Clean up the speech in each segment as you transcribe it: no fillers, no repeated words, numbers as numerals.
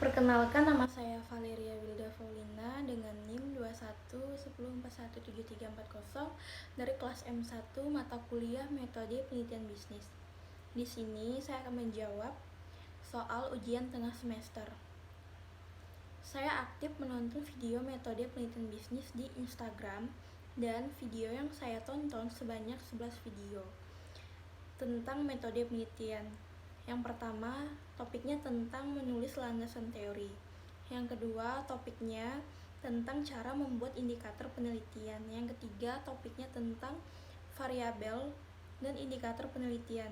Perkenalkan, nama saya Valeria Wilda Paulina dengan NIM 2110417340 dari kelas M1 mata kuliah Metode Penelitian Bisnis. Di sini saya akan menjawab soal ujian tengah semester. Saya aktif menonton video metode penelitian bisnis di Instagram dan video yang saya tonton sebanyak 11 video tentang metode penelitian. Yang pertama, topiknya tentang menulis landasan teori. Yang kedua, topiknya tentang cara membuat indikator penelitian. Yang ketiga, topiknya tentang variabel dan indikator penelitian.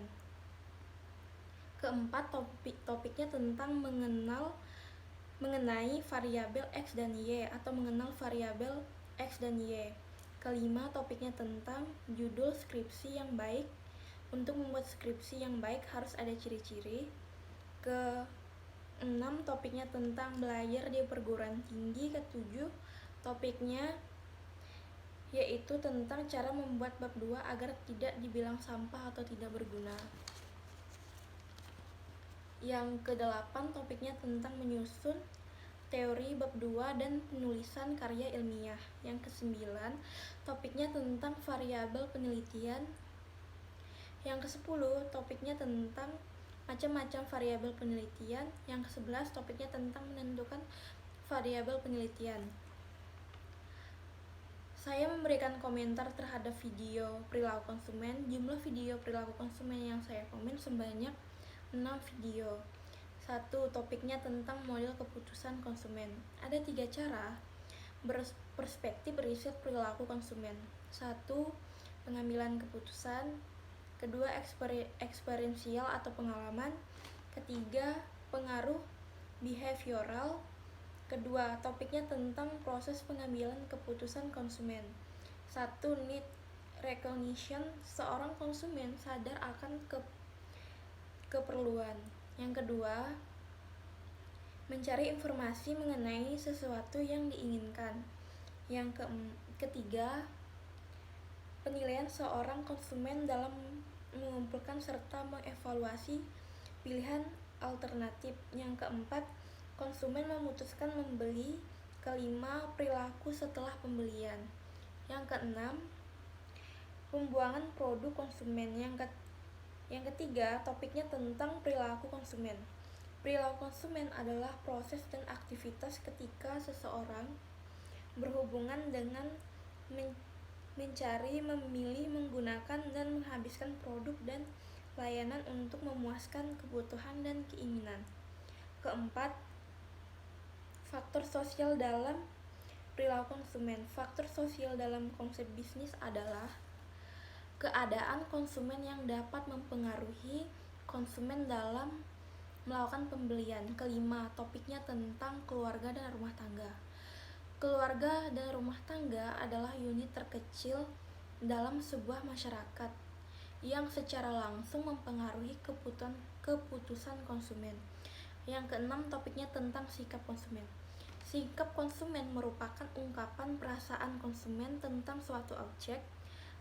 Keempat, topiknya tentang mengenai variabel X dan Y atau mengenal variabel X dan Y. Kelima, topiknya tentang judul skripsi yang baik. Untuk membuat skripsi yang baik harus ada ciri-ciri. Keenam, topiknya tentang belajar di perguruan tinggi. Ketujuh, topiknya yaitu tentang cara membuat bab 2 agar tidak dibilang sampah atau tidak berguna. Yang kedelapan, topiknya tentang menyusun teori bab 2 dan penulisan karya ilmiah. Yang kesembilan, topiknya tentang variabel penelitian. Yang ke-10, topiknya tentang macam-macam variabel penelitian. Yang ke-11, topiknya tentang menentukan variabel penelitian. Saya memberikan komentar terhadap video perilaku konsumen. Jumlah video perilaku konsumen yang saya komen sebanyak 6 video. 1. Topiknya tentang model keputusan konsumen. Ada 3 cara berperspektif riset perilaku konsumen. 1. Pengambilan keputusan. Kedua, eksperensial atau pengalaman. Ketiga, pengaruh behavioral. Kedua, topiknya tentang proses pengambilan keputusan konsumen. 1. Need recognition. Seorang konsumen sadar akan keperluan. Yang kedua, mencari informasi mengenai sesuatu yang diinginkan. Yang ketiga, penilaian seorang konsumen dalam mengumpulkan serta mengevaluasi pilihan alternatif. Yang keempat, konsumen memutuskan membeli. Kelima, perilaku setelah pembelian. Yang keenam, pembuangan produk konsumen. Yang ketiga, topiknya tentang perilaku konsumen. Perilaku konsumen adalah proses dan aktivitas ketika seseorang berhubungan dengan mencari, memilih, menggunakan, dan menghabiskan produk dan layanan untuk memuaskan kebutuhan dan keinginan. Keempat, faktor sosial dalam perilaku konsumen. Faktor sosial dalam konsep bisnis adalah keadaan konsumen yang dapat mempengaruhi konsumen dalam melakukan pembelian. Kelima, topiknya tentang keluarga dan rumah tangga. Keluarga dan rumah tangga adalah unit terkecil dalam sebuah masyarakat yang secara langsung mempengaruhi keputusan konsumen. Yang keenam, topiknya tentang sikap konsumen. Sikap konsumen merupakan ungkapan perasaan konsumen tentang suatu objek,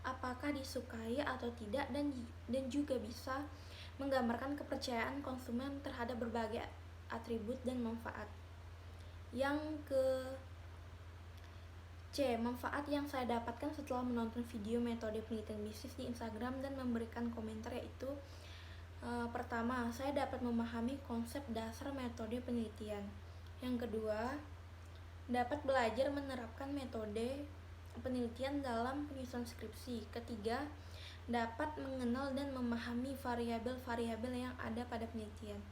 apakah disukai atau tidak, dan juga bisa menggambarkan kepercayaan konsumen terhadap berbagai atribut dan manfaat. Yang manfaat yang saya dapatkan setelah menonton video metode penelitian bisnis di Instagram dan memberikan komentar yaitu pertama, saya dapat memahami konsep dasar metode penelitian. Yang kedua, dapat belajar menerapkan metode penelitian dalam penyusunan skripsi. Ketiga, dapat mengenal dan memahami variabel-variabel yang ada pada penelitian.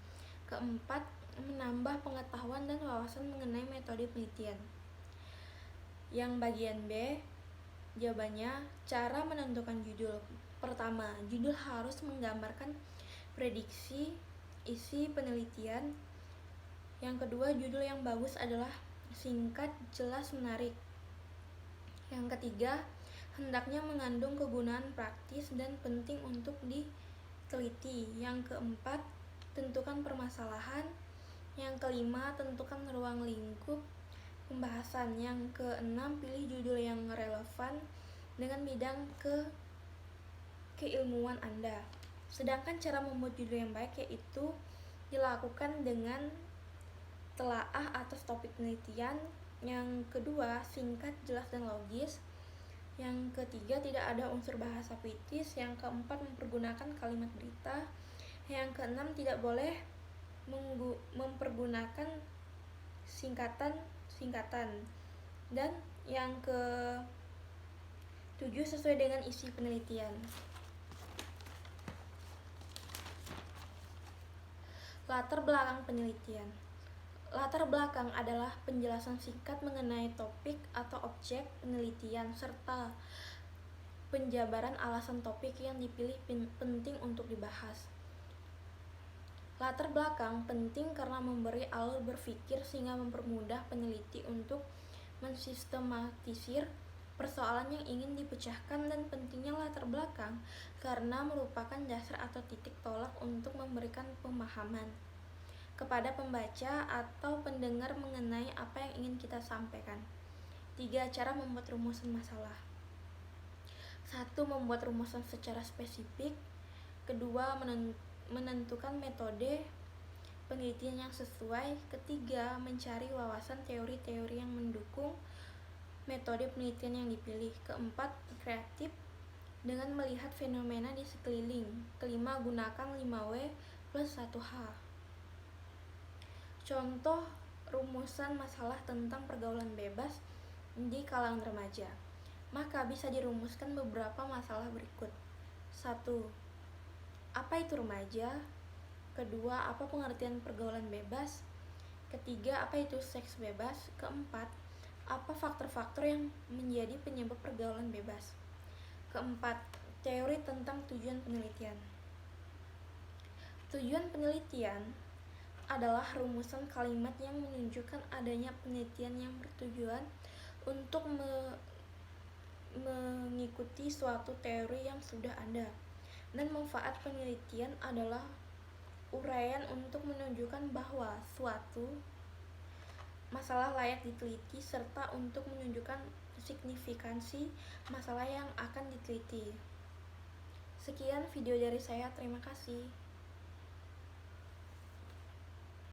Keempat, menambah pengetahuan dan wawasan mengenai metode penelitian. Yang bagian B, jawabannya, cara menentukan judul. Pertama, judul harus menggambarkan prediksi isi penelitian. Yang kedua, judul yang bagus adalah singkat, jelas, menarik. Yang ketiga, hendaknya mengandung kegunaan praktis dan penting untuk diteliti. Yang keempat, tentukan permasalahan. Yang kelima, tentukan ruang lingkup pembahasan. Yang keenam, pilih judul yang relevan dengan bidang keilmuan Anda. Sedangkan cara membuat judul yang baik yaitu dilakukan dengan telaah atas topik penelitian. Yang kedua, singkat, jelas, dan logis. Yang ketiga, tidak ada unsur bahasa puitis. Yang keempat, mempergunakan kalimat berita. Yang keenam, tidak boleh mempergunakan singkatan. Dan yang ketujuh, sesuai dengan isi penelitian. Latar belakang penelitian. Latar belakang adalah penjelasan singkat mengenai topik atau objek penelitian serta penjabaran alasan topik yang dipilih penting untuk dibahas. Latar belakang penting karena memberi alur berpikir sehingga mempermudah peneliti untuk mensistematisir persoalan yang ingin dipecahkan, dan pentingnya latar belakang karena merupakan dasar atau titik tolak untuk memberikan pemahaman kepada pembaca atau pendengar mengenai apa yang ingin kita sampaikan. 3. Cara membuat rumusan masalah. 1. Membuat rumusan secara spesifik. 2. Menentukan metode penelitian yang sesuai. 3. Mencari wawasan teori-teori yang mendukung metode penelitian yang dipilih. 4. Kreatif dengan melihat fenomena di sekeliling. 5. Gunakan 5W plus 1H. Contoh rumusan masalah tentang pergaulan bebas di kalangan remaja. Maka bisa dirumuskan beberapa masalah berikut. 1. Apa itu remaja? 2. Apa pengertian pergaulan bebas? 3. Apa itu seks bebas? 4. Apa faktor-faktor yang menjadi penyebab pergaulan bebas? 4. Teori tentang tujuan penelitian. Tujuan penelitian adalah rumusan kalimat yang menunjukkan adanya penelitian yang bertujuan untuk mengikuti suatu teori yang sudah ada, dan manfaat penelitian adalah uraian untuk menunjukkan bahwa suatu masalah layak diteliti serta untuk menunjukkan signifikansi masalah yang akan diteliti. Sekian video dari saya, terima kasih.